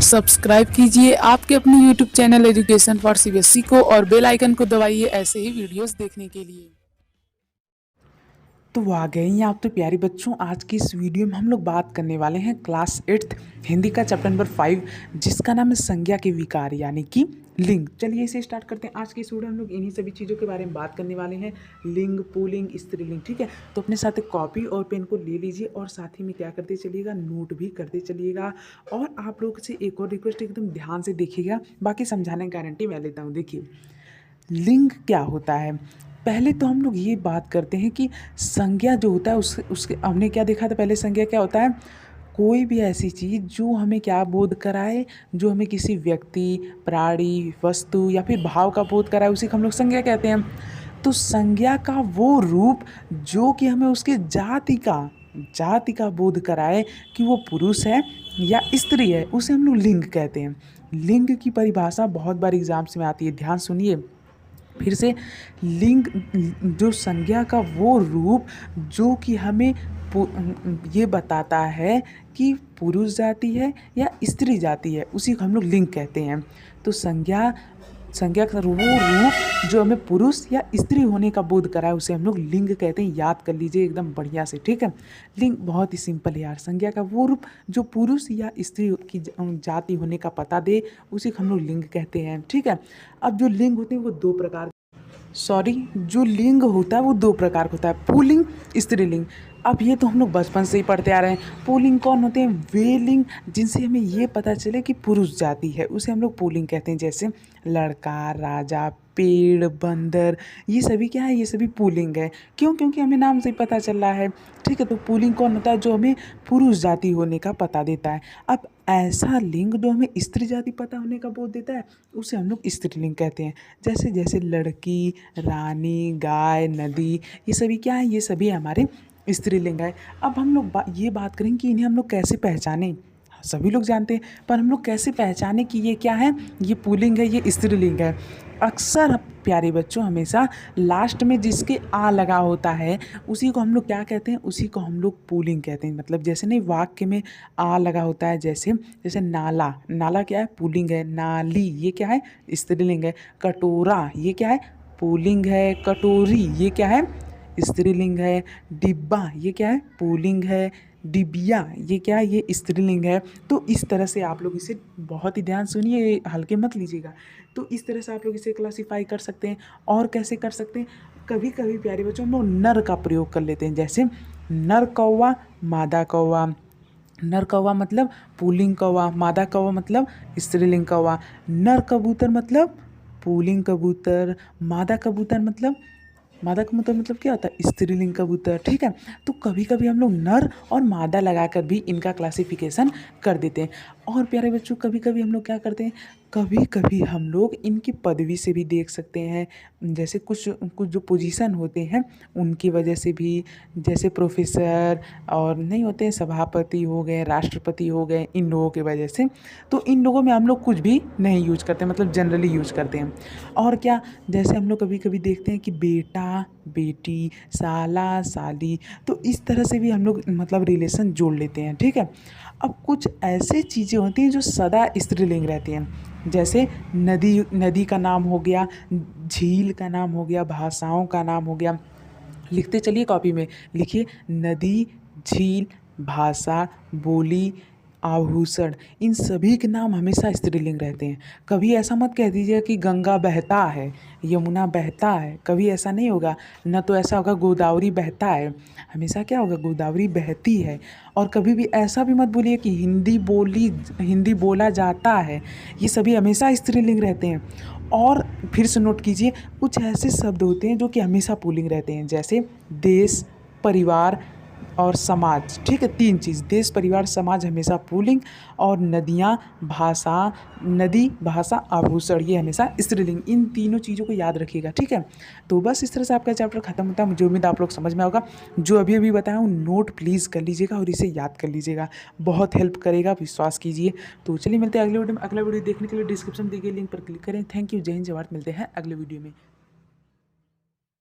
Subscribe कीजिए आपके अपने YouTube channel education for CBSE को और बेल आइकन को दबाइए ऐसे ही वीडियोस देखने के लिए। तो आ गए हैं आप तो प्यारे बच्चों। आज की इस वीडियो में हम लोग बात करने वाले हैं क्लास 8th हिंदी का चैप्टर नंबर 5 जिसका नाम है संज्ञा के विकार यानी कि लिंग। चलिए इसे स्टार्ट करते हैं। आज की इस वीडियो में हम लोग इन्हीं सभी चीज़ों के बारे में बात करने वाले हैं, लिंग, पुल्लिंग, स्त्रीलिंग। ठीक है, तो अपने साथ एक कॉपी और पेन को ले लीजिए और साथ ही में क्या करते चलिएगा, नोट भी करते चलिएगा। और आप लोग से एक और रिक्वेस्ट, एकदम ध्यान से देखिएगा, बाकी समझाने की गारंटी मैं लेता हूँ। देखिए लिंग क्या होता है, पहले तो हम लोग ये बात करते हैं कि संज्ञा जो होता है उसके हमने क्या देखा था पहले। संज्ञा क्या होता है, कोई भी ऐसी चीज़ जो हमें क्या बोध कराए, जो हमें किसी व्यक्ति, प्राणी, वस्तु या फिर भाव का बोध कराए, उसी को हम लोग संज्ञा कहते हैं। तो संज्ञा का वो रूप जो कि हमें उसके जाति का बोध कराए कि वो पुरुष है या स्त्री है, उसे हम लोग लिंग कहते हैं। लिंग की परिभाषा बहुत बार एग्जाम्स में आती है, ध्यान सुनिए फिर से। लिंग जो संज्ञा का वो रूप जो कि हमें ये बताता है कि पुरुष जाति है या स्त्री जाति है, उसी को हम लोग लिंग कहते हैं। तो संज्ञा का वो रूप जो हमें पुरुष या स्त्री होने का बोध कराए उसे हम लोग लिंग कहते हैं। याद कर लीजिए एकदम बढ़िया से, ठीक है। लिंग बहुत ही सिंपल है यार, संज्ञा का वो रूप जो पुरुष या स्त्री की जाति होने का पता दे उसी को हम लोग लिंग कहते हैं, ठीक है। अब जो लिंग होते हैं वो जो लिंग होता है वो दो प्रकार का होता है, पुल्लिंग, स्त्रीलिंग। अब ये तो हम लोग बचपन से ही पढ़ते आ रहे हैं। पुल्लिंग कौन होते हैं, वे लिंग जिनसे हमें ये पता चले कि पुरुष जाति है, उसे हम लोग पुल्लिंग कहते हैं। जैसे लड़का, राजा, पेड़, बंदर, ये सभी क्या है, ये सभी पुल्लिंग है। क्यों? क्योंकि हमें नाम से ही पता चल रहा है, ठीक है। तो पुल्लिंग कौन होता है, जो हमें पुरुष जाति होने का पता देता है। अब ऐसा लिंग जो हमें स्त्री जाति पता होने का बोध देता है उसे हम लोग स्त्रीलिंग कहते हैं। जैसे जैसे लड़की, रानी, गाय, नदी, ये सभी क्या है, ये सभी हमारे स्त्रीलिंग है। अब हम लोग ये बात करेंगे कि इन्हें हम लोग कैसे पहचानें। सभी लोग जानते हैं, पर हम लोग कैसे पहचाने कि ये क्या है, ये पुल्लिंग है, ये स्त्रीलिंग है। अक्सर प्यारे बच्चों हमेशा लास्ट में जिसके आ लगा होता है उसी को हम लोग क्या कहते हैं, उसी को हम लोग पुल्लिंग कहते हैं। मतलब जैसे नहीं, वाक्य में आ लगा होता है, जैसे जैसे नाला, नाला क्या है, पुल्लिंग है। नाली ये क्या है, स्त्रीलिंग है। कटोरा ये क्या है, पुल्लिंग है। कटोरी ये क्या है, स्त्रीलिंग है। डिब्बा ये क्या है, पुल्लिंग है। डिबिया ये क्या है, ये स्त्रीलिंग है। तो इस तरह से आप लोग इसे बहुत ही ध्यान सुनिए, हल्के मत लीजिएगा। तो इस तरह से आप लोग इसे क्लासीफाई कर सकते हैं। और कैसे कर सकते हैं, कभी कभी प्यारे बच्चों हम लोग नर का प्रयोग कर लेते हैं। जैसे नर कौवा, मादा कौवा। नर कौवा मतलब पुल्लिंग कौवा, मादा कौवा मतलब स्त्रीलिंग कौवा। नर कबूतर मतलब पुल्लिंग कबूतर, मादा कबूतर मतलब क्या होता है, स्त्रीलिंग कबूतर, ठीक है। तो कभी कभी हम लोग नर और मादा लगाकर भी इनका क्लासिफिकेशन कर देते हैं। और प्यारे बच्चों कभी कभी हम लोग क्या करते हैं, कभी कभी हम लोग इनकी पदवी से भी देख सकते हैं। जैसे कुछ कुछ जो पोजीशन होते हैं उनकी वजह से भी, जैसे प्रोफेसर और नहीं होते हैं, सभापति हो गए, राष्ट्रपति हो गए, इन लोगों की वजह से। तो इन लोगों में हम लोग कुछ भी नहीं यूज करते, मतलब जनरली यूज करते हैं। और क्या, जैसे हम लोग कभी कभी देखते हैं कि बेटा, बेटी, साला, साली, तो इस तरह से भी हम लोग मतलब रिलेशन जोड़ लेते हैं, ठीक है। अब कुछ ऐसे चीज़ें होती हैं जो सदा स्त्रीलिंग रहती हैं। जैसे नदी, नदी का नाम हो गया, झील का नाम हो गया, भाषाओं का नाम हो गया। लिखते चलिए, कॉपी में लिखिए, नदी, झील, भाषा, बोली, आभूषण, इन सभी के नाम हमेशा स्त्रीलिंग रहते हैं। कभी ऐसा मत कह दीजिए कि गंगा बहता है, यमुना बहता है, कभी ऐसा नहीं होगा। न तो ऐसा होगा गोदावरी बहता है, हमेशा क्या होगा, गोदावरी बहती है। और कभी भी ऐसा भी मत बोलिए कि हिंदी बोला जाता है, ये सभी हमेशा स्त्रीलिंग रहते हैं। और फिर से नोट कीजिए, कुछ ऐसे शब्द होते हैं जो कि हमेशा पुल्लिंग रहते हैं। जैसे देश, परिवार और समाज, ठीक है। तीन चीज़, देश, परिवार, समाज हमेशा पुल्लिंग। और नदियाँ, भाषा, नदी, भाषा, आभूषण, ये हमेशा स्त्रीलिंग। इन तीनों चीज़ों को याद रखिएगा, ठीक है। तो बस इस तरह से आपका चैप्टर खत्म होता है। मुझे उम्मीद आप लोग समझ में होगा। जो अभी अभी बताया हूँ नोट प्लीज़ कर लीजिएगा और इसे याद कर लीजिएगा, बहुत हेल्प करेगा, विश्वास कीजिए। तो चलिए मिलते हैं अगले वीडियो में। अगला वीडियो देखने के लिए डिस्क्रिप्शन दी गई लिंक पर क्लिक करें। थैंक यू, जय हिंद, जय भारत। मिलते हैं अगले वीडियो में।